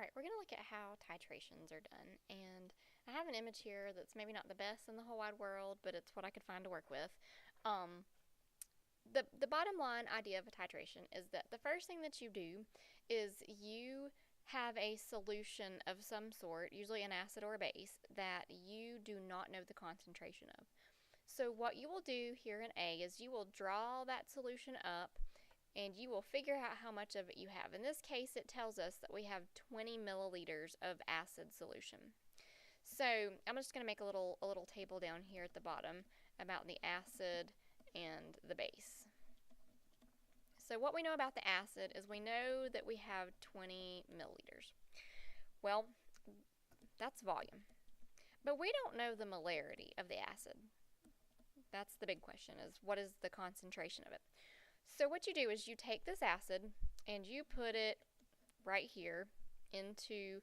Alright, we're going to look at how titrations are done, and I have an image here that's maybe not the best in the whole wide world, but it's what I could find to work with. The bottom line idea of a titration is that the first thing that you do is you have a solution of some sort, usually an acid or a base, that you do not know the concentration of. So what you will do here in A is you will draw that solution up and you will figure out how much of it you have. In this case, it tells us that we have 20 milliliters of acid solution. So I'm just going to make a little table down here at the bottom about the acid and the base. So what we know about the acid is we know that we have 20 milliliters. Well, that's volume. But we don't know the molarity of the acid. That's the big question, is what is the concentration of it? So what you do is you take this acid and you put it right here into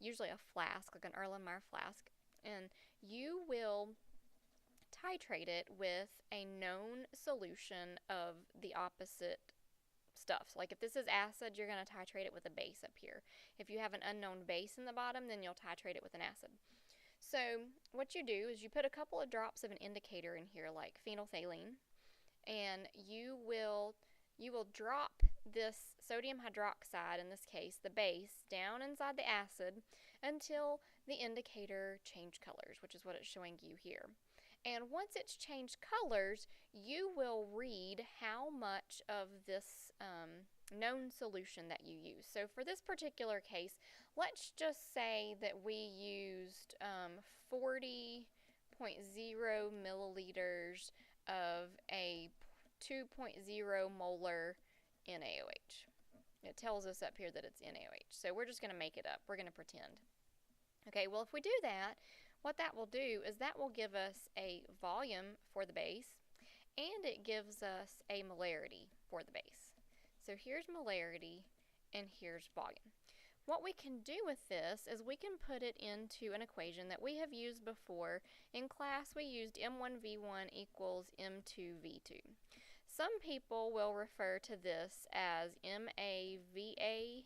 usually a flask, like an Erlenmeyer flask, and you will titrate it with a known solution of the opposite stuff. So like if this is acid, you're going to titrate it with a base up here. If you have an unknown base in the bottom, then you'll titrate it with an acid. So what you do is you put a couple of drops of an indicator in here, like phenolphthalein, and you will drop this sodium hydroxide, in this case the base, down inside the acid until the indicator changed colors, which is what it's showing you here. And once it's changed colors, you will read how much of this known solution that you use. So for this particular case, let's just say that we used 40.0 milliliters of a 2.0 molar NaOH. It tells us up here that it's NaOH. So we're just going to make it up. We're going to pretend. Okay, well, if we do that, what that will do is that will give us a volume for the base, and it gives us a molarity for the base. So here's molarity, and here's volume. What we can do with this is we can put it into an equation that we have used before. In class, we used M1V1 equals M2V2. Some people will refer to this as MAVA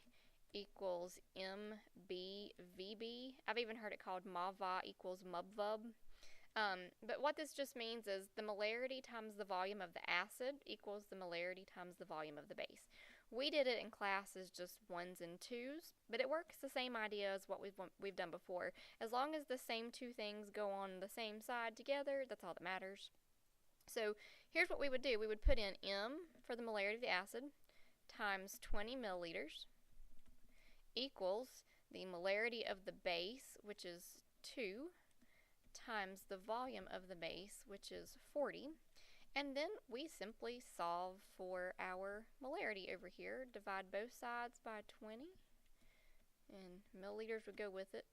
equals MBVB. I've even heard it called MAVA equals MUBVUB. But what this just means is the molarity times the volume of the acid equals the molarity times the volume of the base. We did it in class as just ones and twos, but it works the same idea as what we've done before. As long as the same two things go on the same side together, that's all that matters. So here's what we would do. We would put in M for the molarity of the acid times 20 milliliters equals the molarity of the base, which is 2, times the volume of the base, which is 40. And then we simply solve for our molarity over here. Divide both sides by 20, and milliliters would go with it.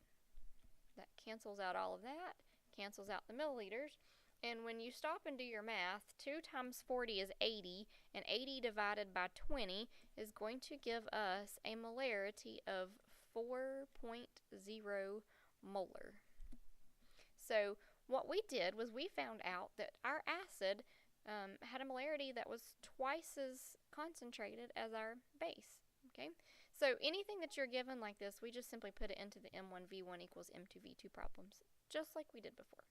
That cancels out all of that, cancels out the milliliters. And when you stop and do your math, 2 times 40 is 80, and 80 divided by 20 is going to give us a molarity of 4.0 molar. So what we did was we found out that our acid had a molarity that was twice as concentrated as our base. Okay, so anything that you're given like this, we just simply put it into the M1V1 equals M2V2 problems, just like we did before.